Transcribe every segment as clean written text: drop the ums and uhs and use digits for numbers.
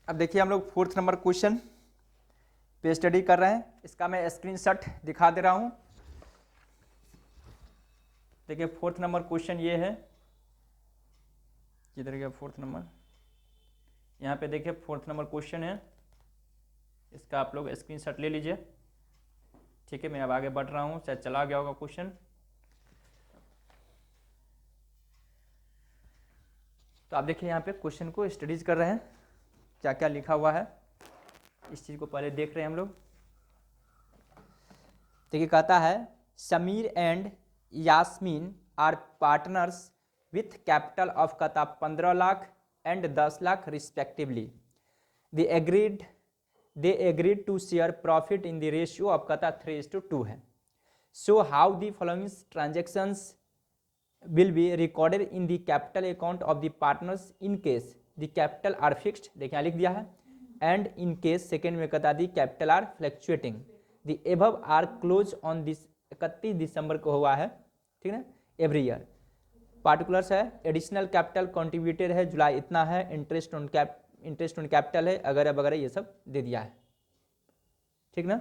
अब देखिए हम लोग 4th नंबर क्वेश्चन पे स्टडी कर रहे हैं। इसका मैं स्क्रीनशॉट दिखा दे रहा हूं। देखिए 4th नंबर क्वेश्चन ये है, किधर गया 4th नंबर, यहाँ पे देखिए 4th नंबर क्वेश्चन है। इसका आप लोग स्क्रीनशॉट ले लीजिए। ठीक है, मैं अब आगे बढ़ रहा हूँ, शायद चला गया होगा क्वेश्चन। तो आप देखिए यहाँ पे क्वेश्चन को स्टडीज कर रहे हैं, क्या क्या लिखा हुआ है इस चीज़ को पहले देख रहे हैं हम लोग। देखिए कहता है Sameer and Yasmin are partners with capital of कहता 15 lakh and 10 lakh respectively. They agreed to share profit in the ratio of कहता 3:2 है। So how the following transactions will be recorded in the capital account of the partners in case the capital are fixed, देखिए यहाँ लिख दिया है, and in case second में कहता दी capital are fluctuating, the above are closed on this 31 दिसंबर को हुआ है, ठीक है, एवरी ईयर। पार्टिकुलर्स है, एडिशनल कैपिटल कॉन्ट्रीब्यूटेड है जुलाई इतना है, इंटरेस्ट ऑन कैपिटल है अगर वगैरह ये सब दे दिया है, ठीक ना।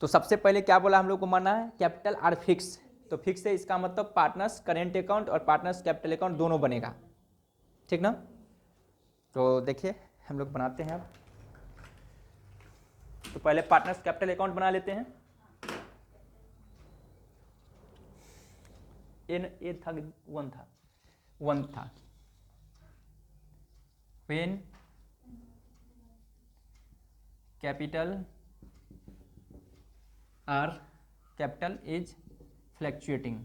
तो सबसे पहले क्या बोला हम लोग को मानना है, कैपिटल आर फिक्स। तो फिक्स है इसका मतलब पार्टनर्स करेंट अकाउंट और पार्टनर्स कैपिटल अकाउंट दोनों बनेगा, ठीक ना। तो देखिए हम लोग बनाते हैं अब। तो पहले पार्टनर्स कैपिटल अकाउंट बना लेते हैं। ए था वन था when capital R capital is fluctuating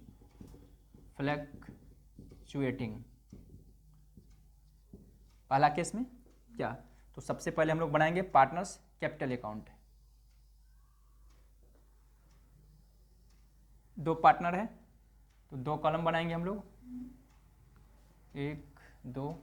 पहला केस में क्या, तो सबसे पहले हम लोग बनाएंगे पार्टनर्स कैपिटल अकाउंट। दो पार्टनर है तो दो कॉलम बनाएंगे हम लोग, 1 2।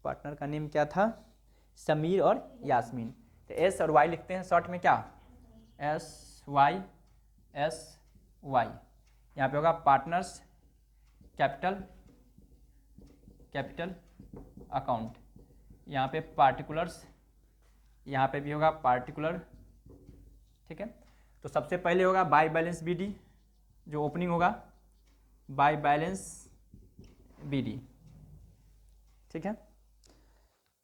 पार्टनर का नेम क्या था, समीर और यास्मीन। तो एस और वाई लिखते हैं शॉर्ट में, क्या SY यहाँ पे होगा पार्टनर्स कैपिटल अकाउंट। यहाँ पे पार्टिकुलर्स, यहाँ पे भी होगा पार्टिकुलर, ठीक है। तो सबसे पहले होगा बाय बैलेंस BD, जो ओपनिंग होगा बाय बैलेंस BD, ठीक है।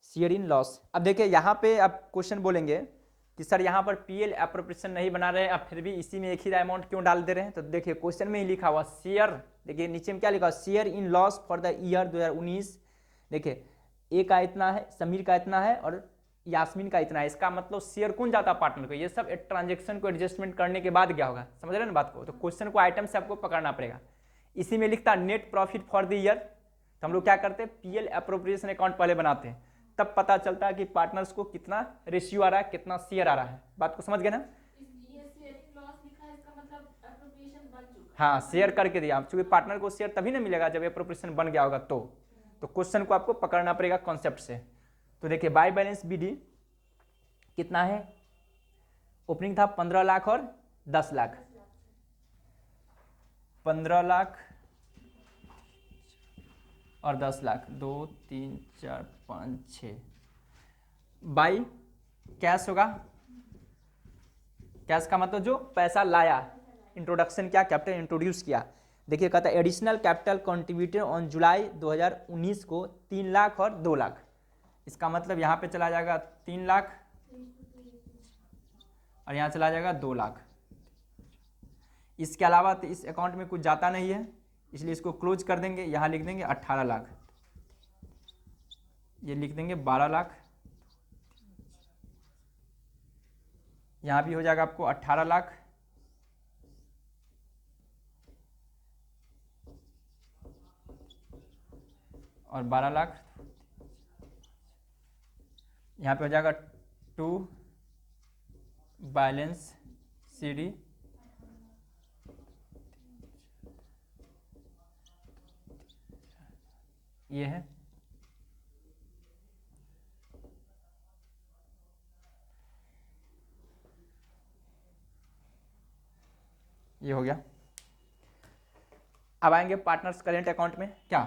Share in loss. अब देखिए यहाँ पे आप क्वेश्चन बोलेंगे कि सर यहाँ पर PL एप्रोप्रिएशन नहीं बना रहे, अब फिर भी इसी में एक ही अमाउंट क्यों डाल दे रहे हैं। तो देखिए क्वेश्चन में ही लिखा हुआ शेयर, देखिए नीचे में क्या लिखा हुआ, share in loss for the year 2019। देखिए ए का इतना है, समीर का इतना है और यास्मीन का इतना है। इसका मतलब शेयर कौन जाता पार्टनर को। ये सब एक ट्रांजेक्शन को एडजस्टमेंट करने के बाद क्या होगा, समझ रहे हैं ना बात को। तो क्वेश्चन को आइटम से आपको पकड़ना पड़ेगा। इसी में लिखता net profit for the year, तो हम लोग क्या करते हैं PL एप्रोप्रिएशन अकाउंट पहले बनाते हैं, तब पता चलता है कि पार्टनर्स को कितना रेशियो आ रहा है, कितना शेयर आ रहा है। बात को समझ गए ना। हाँ शेयर करके दिया, क्योंकि पार्टनर को शेयर तभी ना मिलेगा जब एप्रोप्रिएशन बन गया होगा। तो क्वेश्चन को आपको पकड़ना पड़ेगा कॉन्सेप्ट से। तो देखिए बाय बैलेंस BD कितना है, ओपनिंग था 15 लाख और 10 लाख, 15 लाख और 10 लाख, 2 3 4 5 6। बाई कैश होगा, कैश का मतलब जो पैसा लाया, इंट्रोडक्शन क्या, कैपिटल इंट्रोड्यूस किया। देखिए कहता है additional capital contributed on July 2019 को 3 लाख और 2 लाख। इसका मतलब यहाँ पे चला जाएगा 3 लाख और यहाँ चला जाएगा 2 लाख। इसके अलावा तो इस अकाउंट में कुछ जाता नहीं है, इसलिए इसको क्लोज कर देंगे। यहाँ लिख देंगे 18 लाख, ये लिख देंगे 12 लाख, यहाँ भी हो जाएगा आपको 18 लाख और 12 लाख। यहाँ पे हो जाएगा 2 बैलेंस CD, ये है। ये हो गया। अब आएंगे पार्टनर्स करेंट अकाउंट में। क्या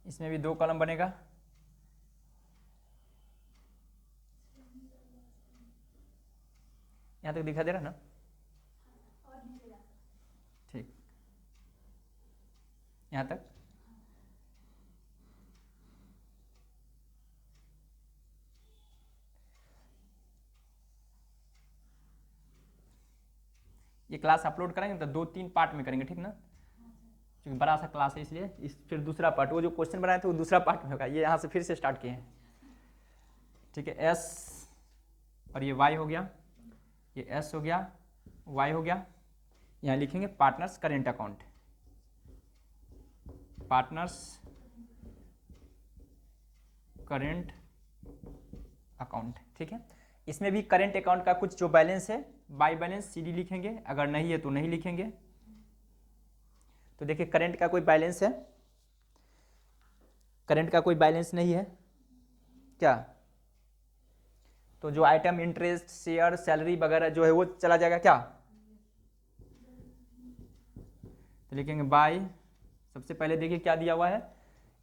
इसमें भी 2 कॉलम बनेगा। यहां तक दिखाई दे रहा ना? ठीक, यहां तक। ये क्लास अपलोड करेंगे तो 2-3 पार्ट में करेंगे, ठीक ना? क्योंकि बड़ा सा क्लास है इसलिए फिर दूसरा पार्ट, वो जो क्वेश्चन बनाए थे वो दूसरा पार्ट में होगा। ये यहाँ से फिर से स्टार्ट किए हैं, ठीक है। एस और ये वाई हो गया, ये एस हो गया, वाई हो गया। यहाँ लिखेंगे partners current account, partners current account, ठीक है। इसमें भी करेंट अकाउंट का कुछ जो बैलेंस है बाई बैलेंस सीडी लिखेंगे, अगर नहीं है तो नहीं लिखेंगे। तो देखिए करंट का कोई बैलेंस है, करंट का कोई बैलेंस नहीं है क्या? तो जो आइटम इंटरेस्ट, शेयर, सैलरी वगैरह जो है वो चला जाएगा क्या? तो लिखेंगे बाय, सबसे पहले देखिए क्या दिया हुआ है,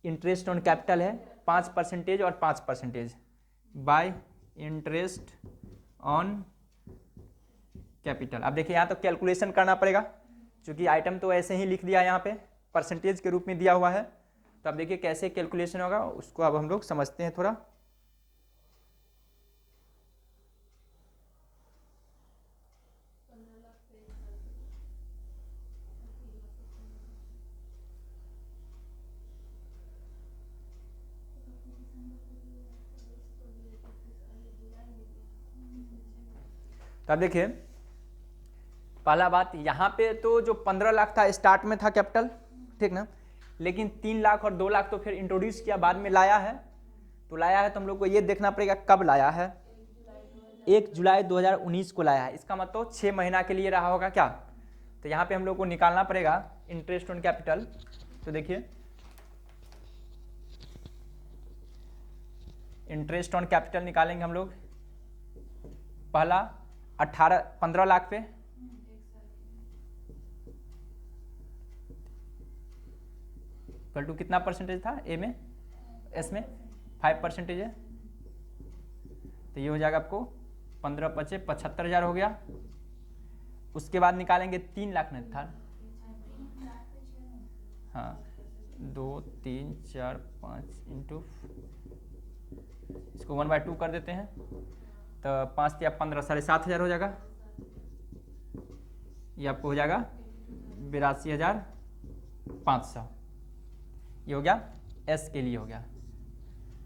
इंटरेस्ट ऑन कैपिटल है 5% और 5%, बाय इंटरेस्ट ऑन कैपिटल। अब देखिए यहाँ तो कैलकुलेशन करना पड़ेगा, क्योंकि आइटम तो ऐसे ही लिख दिया यहाँ पे परसेंटेज के रूप में दिया हुआ है। तो अब देखिए कैसे कैलकुलेशन होगा उसको अब हम लोग समझते हैं थोड़ा। तो अब देखिए पहला बात, यहाँ पे तो जो 15 लाख था स्टार्ट में था कैपिटल, ठीक ना, लेकिन 3 लाख और 2 लाख तो फिर इंट्रोड्यूस किया, बाद में लाया है। तो लाया है तो हम लोग को ये देखना पड़ेगा कब लाया है, 1 जुलाई 2019 को लाया है। इसका मतलब 6 महीना के लिए रहा होगा क्या? तो यहाँ पे हम लोग को निकालना पड़ेगा इंटरेस्ट ऑन कैपिटल। तो देखिए इंटरेस्ट ऑन कैपिटल निकालेंगे हम लोग, पहला 15 लाख पे इक्वल टू कितना परसेंटेज था ए में, एस में 5% है। तो ये हो जाएगा आपको 15 पचे 75,000 हो गया। उसके बाद निकालेंगे 3 लाख नहीं था, हाँ 2 3 4 5 इंटू, इसको 1/2 कर देते हैं, तो 5 या 15 7,500 हो जाएगा। ये आपको हो जाएगा 82,500। ये हो गया एस के लिए हो गया।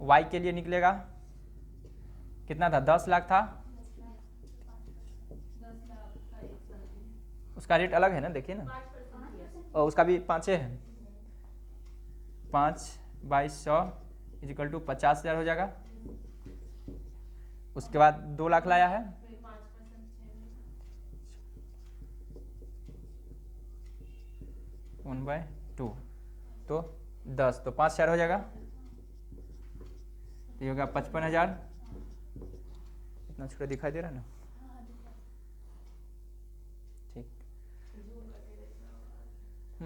वाई के लिए निकलेगा कितना था, 10 लाख था, उसका रेट अलग है ना, देखिए ना, और उसका भी 5 है, 5/100 इजिकल टू 50,000 हो जाएगा। उसके बाद 2 लाख लाया है, वन बाय टू तो 10, तो 5,000 हो जाएगा। ये हो गया 55,000। इतना छोटा दिखाई दे रहा है ना, ठीक,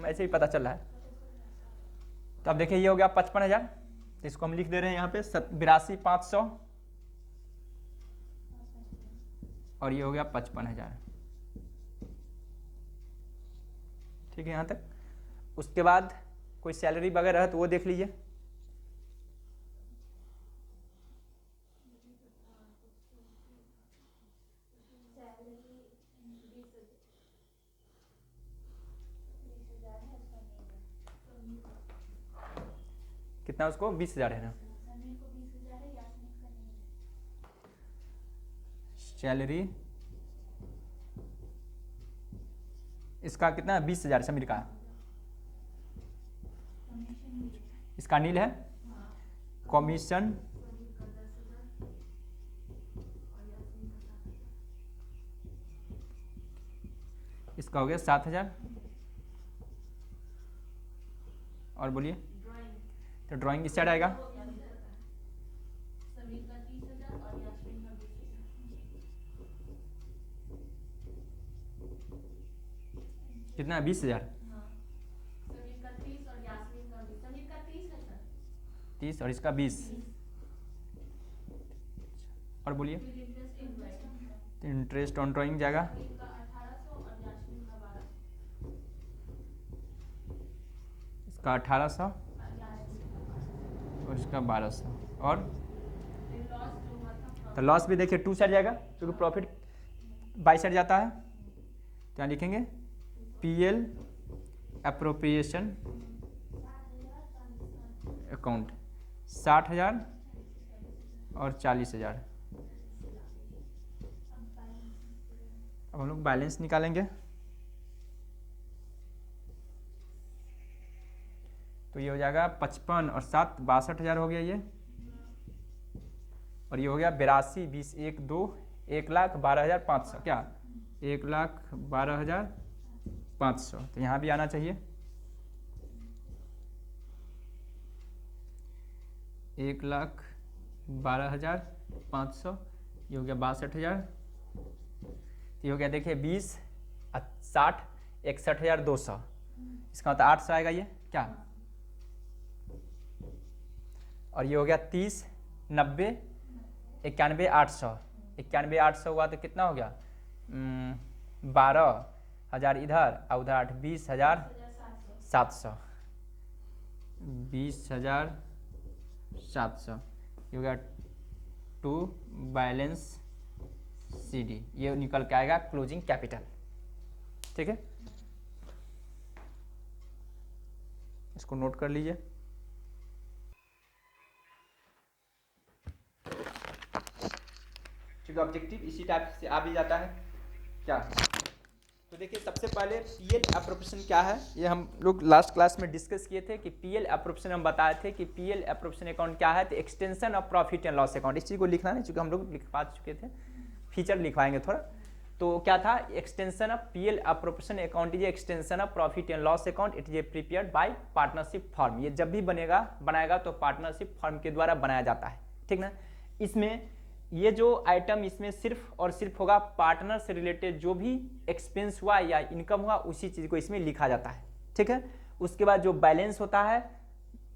ऐसे ही पता चल रहा है। तो अब देखिए ये हो गया 55,000, तो इसको हम लिख दे रहे हैं यहाँ पे 82,500, और ये हो गया 55,000, ठीक है यहाँ तक। उसके बाद कोई सैलरी वगैरह है तो वो देख लीजिए। कितना उसको 20,000 है ना सैलरी, इसका कितना 20,000 समीर का, इसका नील है कमीशन इसका हो गया 7,000। और बोलिए, तो ड्राइंग इस साइड आएगा, कितना है? 20,000। 30 और इसका 20। और बोलिए, तो इंटरेस्ट ऑन ड्राइंग जाएगा, इसका 1800 और इसका 1200। और तो लॉस भी देखिए 2 साइड जाएगा, क्योंकि प्रॉफिट बाई साइड जाता है। तो यहाँ लिखेंगे पीएल अप्रोप्रिएशन अकाउंट 60,000 और 40,000। अब हम लोग बैलेंस निकालेंगे। तो ये हो जाएगा 55 और 7 62,000 हो गया ये। और ये हो गया 82 20 1 2 1,12,500, क्या 1,12,500। तो यहाँ भी आना चाहिए 1,12,500। ये हो गया 62,000। ये हो गया देखिए 20 60 61,200। इसका मतलब 800 आएगा ये, क्या। और ये हो गया 30 90 91,800। 91,800 हुआ तो कितना हो गया? 12,000 इधर और उधर 8 20,700। 20,700 ये हो गया टू बैलेंस CD। ये निकल के आएगा क्लोजिंग कैपिटल। ठीक है, इसको नोट कर लीजिए। क्योंकि ऑब्जेक्टिव इसी टाइप से आ भी जाता है, क्या। तो देखिए सबसे पहले पीएल एप्रोप्रिएशन क्या है, ये हम लोग लास्ट क्लास में डिस्कस किए थे कि पीएल एप्रोप्रिएशन हम बताए थे कि पीएल एप्रोप्रिएशन अकाउंट क्या है। तो extension of profit and loss account, इस चीज़ को लिखना नहीं, चूँकि हम लोग लिखवा चुके थे, फीचर लिखवाएंगे थोड़ा। तो क्या था? Extension of PL appropriation account is extension of profit and loss account, it is A prepared by partnership firm. ये जब भी बनाएगा तो पार्टनरशिप फर्म के द्वारा बनाया जाता है, ठीक ना। इसमें ये जो आइटम इसमें सिर्फ और सिर्फ होगा पार्टनर से रिलेटेड, जो भी एक्सपेंस हुआ या इनकम हुआ उसी चीज़ को इसमें लिखा जाता है, ठीक है। उसके बाद जो बैलेंस होता है,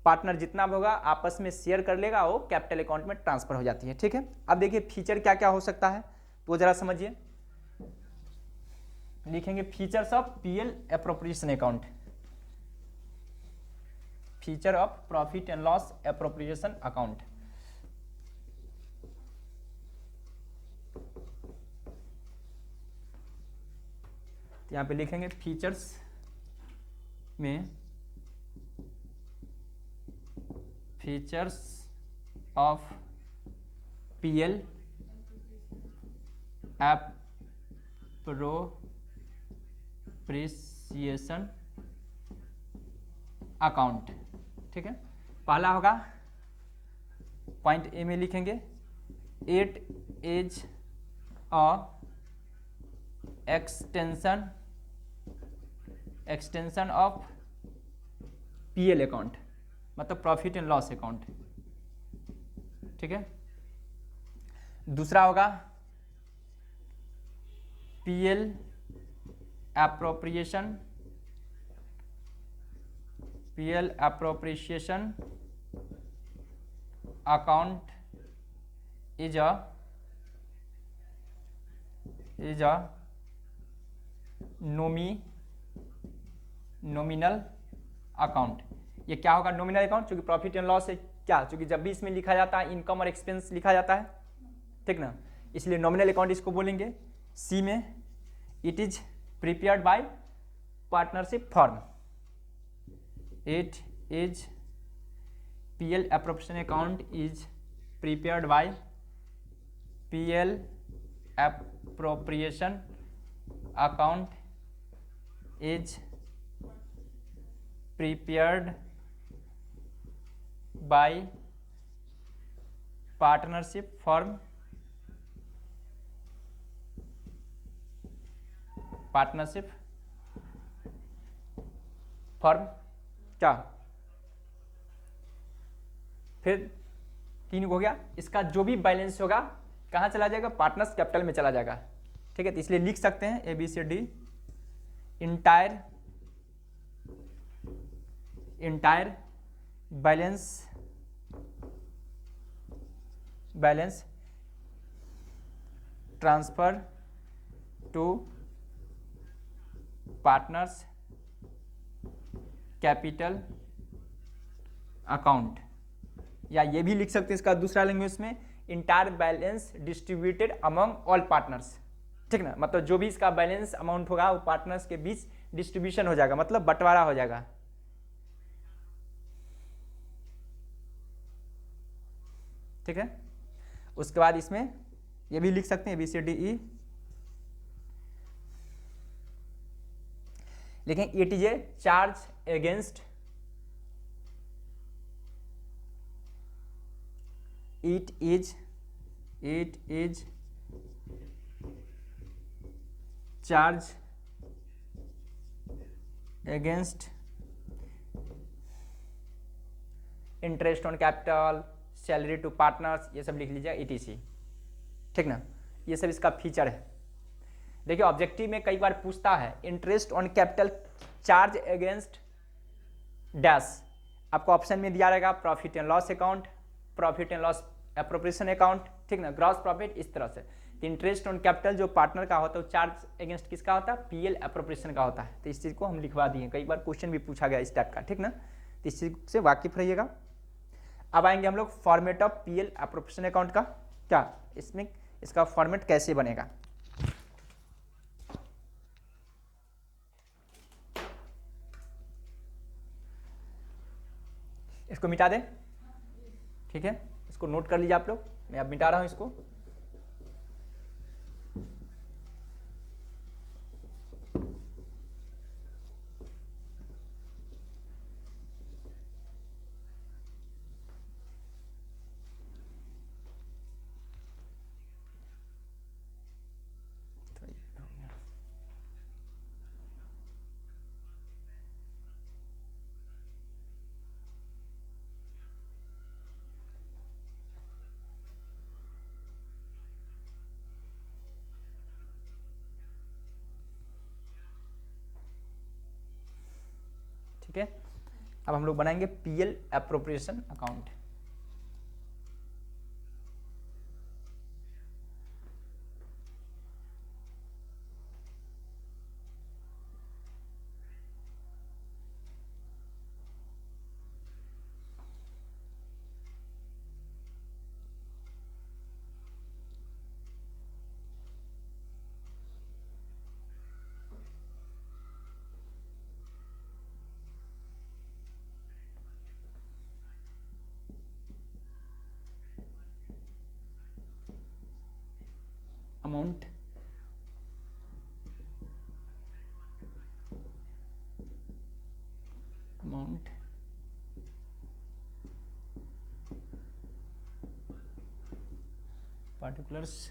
पार्टनर जितना भी होगा आपस में शेयर कर लेगा, वो कैपिटल अकाउंट में ट्रांसफर हो जाती है, ठीक है। अब देखिए फीचर क्या क्या हो सकता है, तो जरा समझिए। लिखेंगे features of PL appropriation account, feature of profit and loss appropriation account. यहाँ पे लिखेंगे फीचर्स में features of PL appropriation account, ठीक है। पहला होगा पॉइंट ए में लिखेंगे it is a extension of PL account, मतलब प्रॉफिट एंड लॉस अकाउंट, ठीक है। दूसरा होगा PL appropriation account is a nominal account. ये क्या होगा? नॉमिनल अकाउंट, क्योंकि प्रॉफिट एंड लॉस है, क्या, क्योंकि जब भी इसमें लिखा जाता है इनकम और एक्सपेंस लिखा जाता है, ठीक ना, इसलिए नॉमिनल अकाउंट इसको बोलेंगे। सी में it is prepared by partnership firm, it is PL appropriation account is prepared by PL appropriation account is prepared by partnership firm, form क्या, फिर 3 हो गया, इसका जो भी बैलेंस होगा कहाँ चला जाएगा, पार्टनर्स कैपिटल में चला जाएगा। ठीक है, तो इसलिए लिख सकते हैं ABCD entire balance transfer to partners capital account, या ये भी लिख सकते हैं इसका दूसरा लैंग्वेज में, entire balance distributed among all partners. ठीक ना, मतलब जो भी इसका बैलेंस अमाउंट होगा वो पार्टनर्स के बीच डिस्ट्रीब्यूशन हो जाएगा, मतलब बंटवारा हो जाएगा। ठीक है, उसके बाद इसमें ये भी लिख सकते हैं ABCDE, लेकिन it is a charge against it is charge against interest on capital, salary to partners, ये सब लिख लीजिए ETC। ठीक ना, ये सब इसका फीचर है। देखिए ऑब्जेक्टिव में कई बार पूछता है interest on capital charge against dash, आपको ऑप्शन में दिया रहेगा profit and loss account, profit and loss appropriation account, ठीक ना, ग्रॉस प्रॉफिट, इस तरह से। तो इंटरेस्ट ऑन कैपिटल जो पार्टनर का होता है वो चार्ज अगेंस्ट किसका होता है, PL एप्रोप्रिएशन का होता है। तो इस चीज़ को हम लिखवा दिए, कई बार क्वेश्चन भी पूछा गया इस टाइप का। ठीक ना, तो इस चीज़ से वाकिफ रहिएगा। अब आएंगे हम लोग format of PL appropriation account का, क्या इसमें इसका फॉर्मेट कैसे बनेगा। इसको मिटा दें, ठीक है, इसको नोट कर लीजिए आप लोग, मैं अब मिटा रहा हूं इसको। ठीक है, अब हम लोग बनाएंगे PL appropriation account. Amount particulars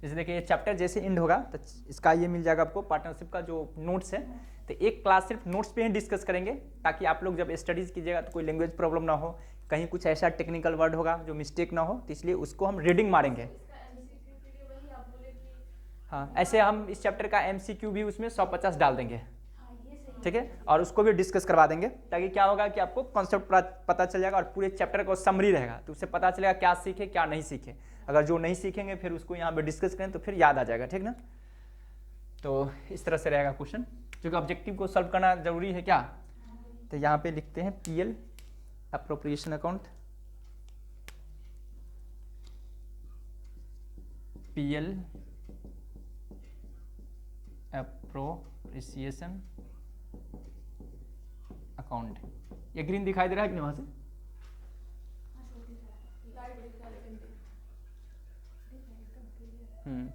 जैसे देखिए ये चैप्टर जैसे एंड होगा तो इसका ये मिल जाएगा आपको पार्टनरशिप का जो नोट्स है। तो एक क्लास सिर्फ नोट्स पे ही डिस्कस करेंगे ताकि आप लोग जब स्टडीज कीजिएगा तो कोई लैंग्वेज प्रॉब्लम ना हो, कहीं कुछ ऐसा टेक्निकल वर्ड होगा जो मिस्टेक ना हो, तो इसलिए उसको हम रीडिंग मारेंगे। हाँ, ऐसे हम इस चैप्टर का MCQ भी उसमें 150 डाल देंगे, ठीक है, और उसको भी डिस्कस करवा देंगे ताकि क्या होगा कि आपको कॉन्सेप्ट पता चल जाएगा और पूरे चैप्टर का समरी रहेगा, तो उससे पता चलेगा क्या सीखे क्या नहीं सीखे। अगर जो नहीं सीखेंगे फिर उसको यहाँ पे डिस्कस करें तो फिर याद आ जाएगा, ठीक ना। तो इस तरह से रहेगा क्वेश्चन, क्योंकि ऑब्जेक्टिव को सॉल्व करना जरूरी है क्या। तो यहाँ पे लिखते हैं PL appropriation account, PL appropriation account. ये ग्रीन दिखाई दे रहा है कि नहीं वहां से?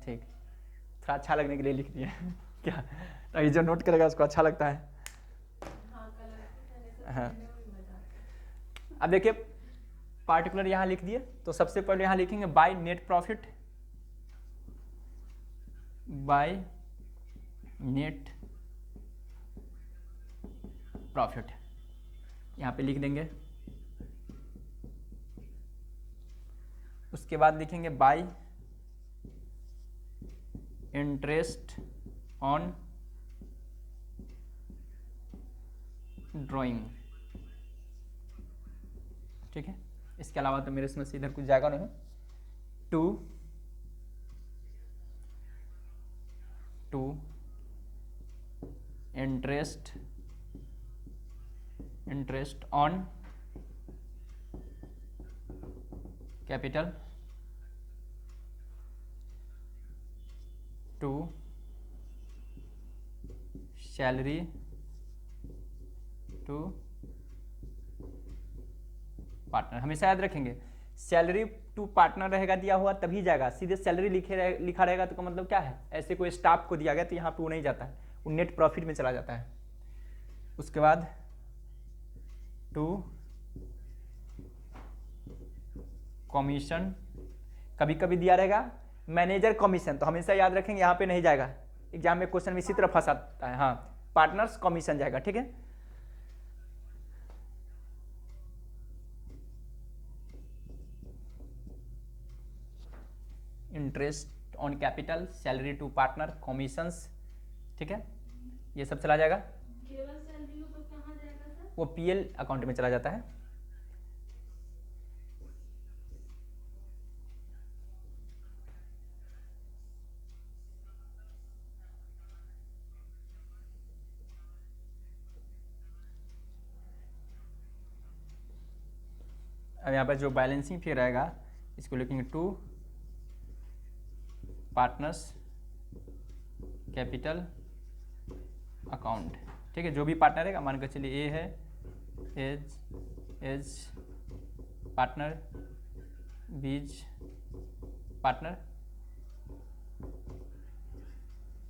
ठीक, थोड़ा अच्छा लगने के लिए लिख दिया क्या, तो ये जो नोट करेगा उसको अच्छा लगता है। हाँ, अब देखिए पार्टिकुलर यहाँ लिख दिए, तो सबसे पहले यहाँ लिखेंगे by net profit, by net profit, यहाँ पे लिख देंगे। उसके बाद लिखेंगे बाय इंटरेस्ट ऑन ड्राइंग, ठीक है। इसके अलावा तो मेरे इसमें से इधर कुछ जाएगा नहीं। To interest on capital, to salary to partner. हमेशा याद रखेंगे सैलरी टू पार्टनर रहेगा दिया हुआ तभी जाएगा, सीधे सैलरी लिखा रहेगा तो का मतलब क्या है, ऐसे कोई स्टाफ को दिया गया तो यहाँ पे वो नहीं जाता है, वो नेट प्रॉफिट में चला जाता है। उसके बाद टू कमीशन, कभी कभी दिया रहेगा मैनेजर कमीशन, तो हमेशा याद रखेंगे यहाँ पे नहीं जाएगा, एग्जाम में क्वेश्चन में इसी तरह फंसाता है। हाँ, पार्टनर्स कमीशन जाएगा, ठीक है। Interest on capital, salary to partner, commissions, ठीक है, ये सब चला जाएगा। केवल सैलरी हो तो कहाँ जाएगा सर? वो पीएल अकाउंट में चला जाता है। अब यहाँ पर जो बैलेंसिंग फिगर रहेगा इसको लिखेंगे टू पार्टनर्स कैपिटल अकाउंट, ठीक है। जो भी पार्टनर है, मान कर चलिए ए है एज पार्टनर, बीज पार्टनर,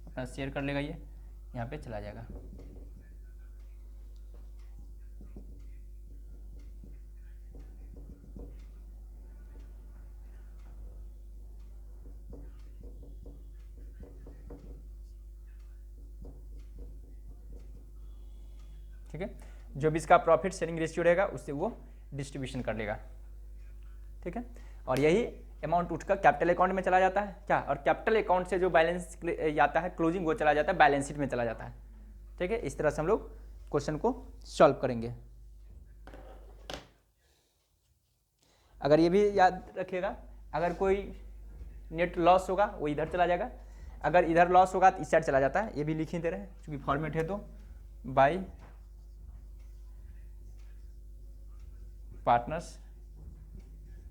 अपना शेयर कर लेगा, ये यहाँ पे चला जाएगा। ठीक है, जो भी इसका प्रॉफिट शेयरिंग रेशियो रहेगा उससे वो डिस्ट्रीब्यूशन कर लेगा, ठीक है। और यही अमाउंट उठकर कैपिटल अकाउंट में चला जाता है क्या, और कैपिटल अकाउंट से जो बैलेंस आता है क्लोजिंग, वो चला जाता है बैलेंस शीट में चला जाता है, ठीक है। इस तरह से हम लोग क्वेश्चन को सॉल्व करेंगे। अगर ये भी याद रखिएगा, अगर कोई नेट लॉस होगा वो इधर चला जाएगा, अगर इधर लॉस होगा तो इस साइड चला जाता है, ये भी लिख ही दे रहे हैं क्योंकि फॉर्मेट है। तो bye partners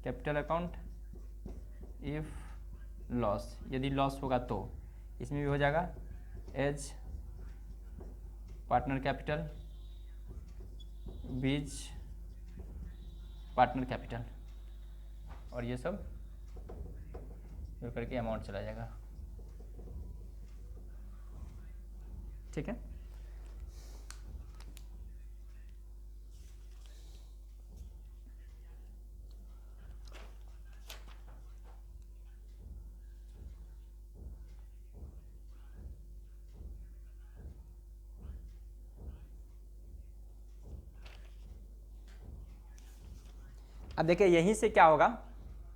capital account if loss, यदि लॉस होगा तो इसमें भी हो जाएगा एज पार्टनर कैपिटल बीज पार्टनर कैपिटल, और ये सब जो करके अमाउंट चला जाएगा, ठीक है। अब देखिए यहीं से क्या होगा,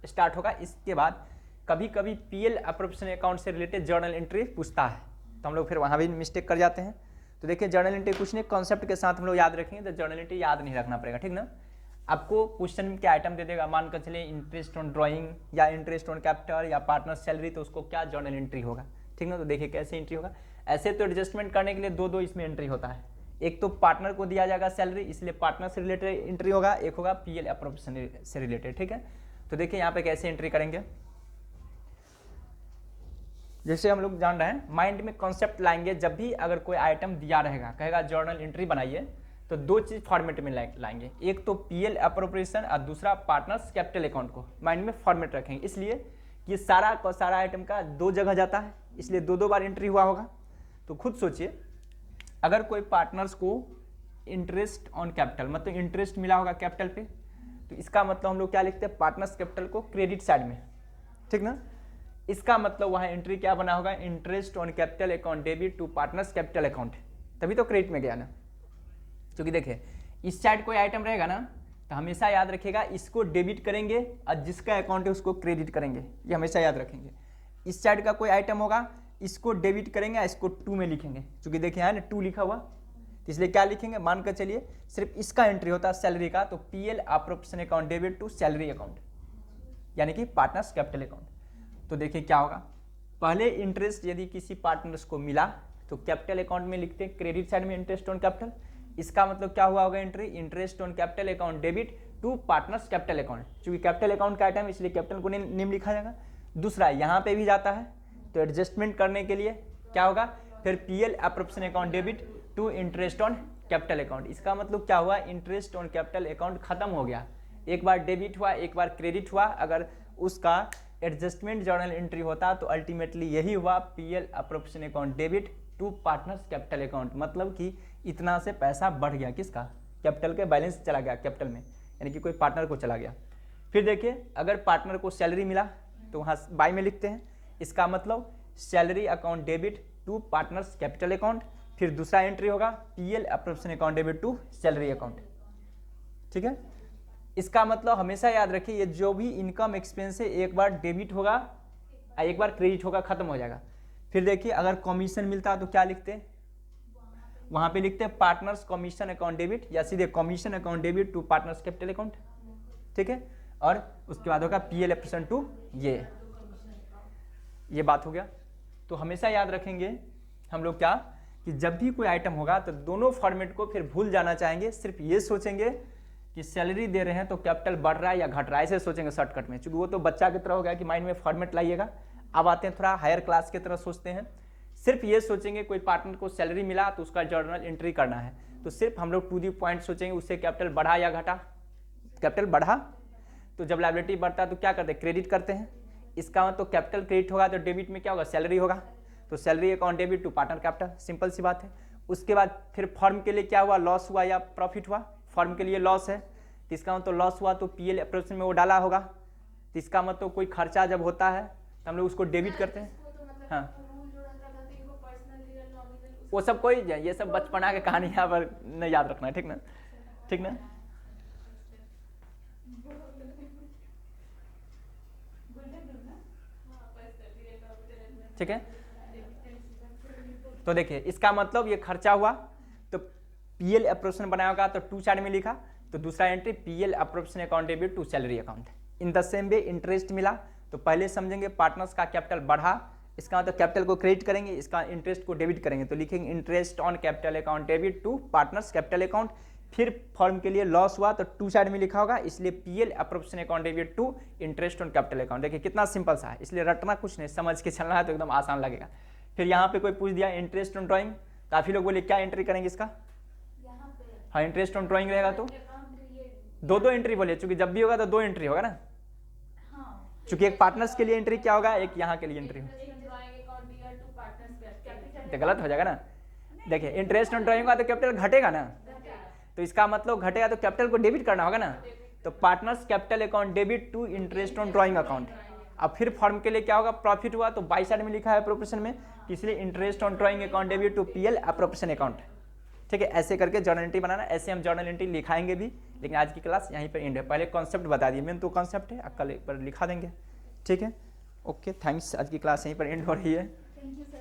स्टार्ट होगा। इसके बाद कभी कभी पीएल अप्रोप्रिएशन अकाउंट से रिलेटेड जर्नल एंट्री पूछता है, तो हम लोग फिर वहाँ भी मिस्टेक कर जाते हैं। तो देखिए जर्नल एंट्री कुछ नहीं, कॉन्सेप्ट के साथ हम लोग याद रखेंगे तो जर्नल एंट्री याद नहीं रखना पड़ेगा, ठीक ना। आपको क्वेश्चन में क्या आइटम दे देगा, मान कर चलिए इंटरेस्ट ऑन ड्राइंग या इंटरेस्ट ऑन कैपिटल या पार्टनर सैलरी, तो उसको क्या जर्नल एंट्री होगा, ठीक ना। तो देखिए कैसे एंट्री होगा, ऐसे तो एडजस्टमेंट करने के लिए दो दो इसमें एंट्री होता है। एक तो पार्टनर को दिया जाएगा सैलरी, इसलिए पार्टनर से रिलेटेड एंट्री होगा, एक होगा पीएल अप्रोप्रिएशन से रिलेटेड, ठीक है। तो देखिए यहाँ पे कैसे एंट्री करेंगे, जैसे हम लोग जान रहे हैं माइंड में कॉन्सेप्ट लाएंगे। जब भी अगर कोई आइटम दिया रहेगा, कहेगा जर्नल एंट्री बनाइए, तो दो चीज फॉर्मेट में लाएंगे, एक तो पीएल अप्रोप्रिएशन और दूसरा पार्टनर्स कैपिटल अकाउंट को माइंड में फॉर्मेट रखेंगे, इसलिए कि सारा आइटम का दो जगह जाता है, इसलिए दो बार एंट्री हुआ होगा। तो खुद सोचिए, अगर कोई पार्टनर्स को इंटरेस्ट ऑन कैपिटल मतलब इंटरेस्ट मिला होगा कैपिटल पे, तो इसका मतलब हम लोग क्या लिखते हैं, पार्टनर्स कैपिटल को क्रेडिट साइड में, ठीक ना। इसका मतलब वहाँ एंट्री क्या बना होगा, interest on capital account debit to partners capital account, तभी तो क्रेडिट में गया ना। क्योंकि देखिए इस साइड कोई आइटम रहेगा ना तो हमेशा याद रखिएगा इसको डेबिट करेंगे और जिसका अकाउंट है उसको क्रेडिट करेंगे, ये हमेशा याद रखेंगे। इस साइड का कोई आइटम होगा इसको डेबिट करेंगे, इसको 2 में लिखेंगे, क्योंकि देखिए है ना 2 लिखा हुआ, तो इसलिए क्या लिखेंगे, मान कर चलिए सिर्फ इसका एंट्री होता है सैलरी का, तो PL appropriation account debit to salary account, यानी कि पार्टनर्स कैपिटल अकाउंट। तो देखिए क्या होगा, पहले इंटरेस्ट यदि किसी पार्टनर्स को मिला तो कैपिटल अकाउंट में लिखते हैं, क्रेडिट साइड में इंटरेस्ट ऑन कैपिटल, इसका मतलब क्या हुआ होगा entry, interest on capital account debit to partners capital account, क्योंकि कैपिटल अकाउंट का आइटम इसलिए कैपिटल को नेम लिखा जाएगा। दूसरा यहाँ पे भी जाता है तो एडजस्टमेंट करने के लिए क्या होगा, फिर PL appropriation account debit to interest on capital account, इसका मतलब क्या हुआ, इंटरेस्ट ऑन कैपिटल अकाउंट खत्म हो गया, एक बार डेबिट हुआ एक बार क्रेडिट हुआ, अगर उसका एडजस्टमेंट जर्नल एंट्री होता तो अल्टीमेटली यही हुआ, PL appropriation account debit to partners capital account, मतलब कि इतना से पैसा बढ़ गया, किसका, कैपिटल के बैलेंस चला गया कैपिटल में, यानी कि कोई पार्टनर को चला गया। फिर देखिए अगर पार्टनर को सैलरी मिला तो वहाँ बाय में लिखते हैं, इसका मतलब salary account debit to partners capital account, फिर दूसरा एंट्री होगा PL appropriation account debit to salary account, ठीक है। इसका मतलब हमेशा याद रखिए ये जो भी इनकम एक्सपेंस है एक बार डेबिट होगा एक बार क्रेडिट होगा, खत्म हो जाएगा। फिर देखिए अगर कमीशन मिलता तो क्या लिखते हैं, वहां पे लिखते हैं पार्टनर्स कमीशन अकाउंट डेबिट, या सीधे commission account debit to partners capital account, ठीक है। और उसके बाद होगा पीएल अप्रोप्रिएशन टू ये बात हो गया। तो हमेशा याद रखेंगे हम लोग क्या, कि जब भी कोई आइटम होगा तो दोनों फॉर्मेट को फिर भूल जाना चाहेंगे, सिर्फ ये सोचेंगे कि सैलरी दे रहे हैं तो कैपिटल बढ़ रहा है या घट रहा है, ऐसे सोचेंगे शॉर्टकट में, क्योंकि वो तो बच्चा की तरह हो गया कि माइंड में फॉर्मेट लाइएगा। अब आते हैं थोड़ा हायर क्लास की तरह सोचते हैं, सिर्फ ये सोचेंगे कोई पार्टनर को सैलरी मिला तो उसका जर्नल एंट्री करना है, तो सिर्फ हम लोग टू दी पॉइंट सोचेंगे उससे कैपिटल बढ़ा या घटा, कैपिटल बढ़ा तो जब लायबिलिटी बढ़ता है तो क्या करते हैं, क्रेडिट करते हैं, इसका मतलब तो कैपिटल क्रेडिट होगा तो डेबिट में क्या होगा, सैलरी होगा, तो salary account debit to partner capital, simple सी बात है। उसके बाद फिर फर्म के लिए क्या हुआ, लॉस हुआ या प्रॉफिट हुआ, फर्म के लिए लॉस है तो इसका मतलब लॉस हुआ तो पीएल अप्रोप्रिएशन में वो डाला होगा, तो इसका मतलब कोई खर्चा जब होता है तो हम लोग उसको डेबिट करते हैं। हाँ वो सब कोई ये सब बचपना के कहानी यहाँ पर नहीं याद रखना है, ठीक ना, ठीक ना। ठीक है, तो देखिए इसका मतलब ये खर्चा हुआ तो पीएल अप्रोप्रिएशन बनाया होगा तो 2 साइड में लिखा, तो दूसरा entry PL appropriation account debit to salary account. In the same way interest मिला तो पहले समझेंगे पार्टनर्स का कैपिटल बढ़ा, इसका मतलब कैपिटल को क्रेडिट करेंगे, इसका इंटरेस्ट को डेबिट करेंगे, तो लिखेंगे interest on capital account debit to partners capital account. फिर फर्म के लिए लॉस हुआ तो 2 साइड में लिखा होगा, इसलिए PL appropriation account debit to interest on capital account. देखिए कितना सिंपल सा है, इसलिए रटना कुछ नहीं, समझ के चलना है तो एकदम आसान लगेगा। फिर यहाँ पे कोई पूछ दिया इंटरेस्ट ऑन ड्राइंग, काफी लोग बोले क्या एंट्री करेंगे इसका, हाँ इंटरेस्ट ऑन ड्राइंग रहेगा तो दो एंट्री बोले, चूंकि जब भी होगा तो 2 एंट्री होगा ना, चूंकि एक पार्टनर्स के लिए एंट्री क्या होगा, एक यहाँ के लिए एंट्री होगा, तो गलत हो जाएगा ना। देखिए इंटरेस्ट ऑन ड्राइंग का तो कैपिटल घटेगा ना, तो इसका मतलब घटेगा तो कैपिटल को डेबिट करना होगा ना, तो partners capital account debit to interest on drawing account. अब फिर फर्म के लिए क्या होगा, प्रॉफिट हुआ तो बाई साइड में लिखा है अप्रोप्रिएशन में, इसलिए interest on drawing account debit to PL appropriation account, ठीक है। ऐसे करके जर्नल एंट्री बनाना, ऐसे हम जर्नल एंट्री लिखाएंगे भी, लेकिन आज की क्लास यहीं पर एंड है। पहले कॉन्सेप्ट बता दिए, मेन तो कॉन्सेप्ट है, कल एक बार लिखा देंगे, ठीक है। ओके थैंक्स, आज की क्लास यहीं पर एंड हो रही है। Thank you sir.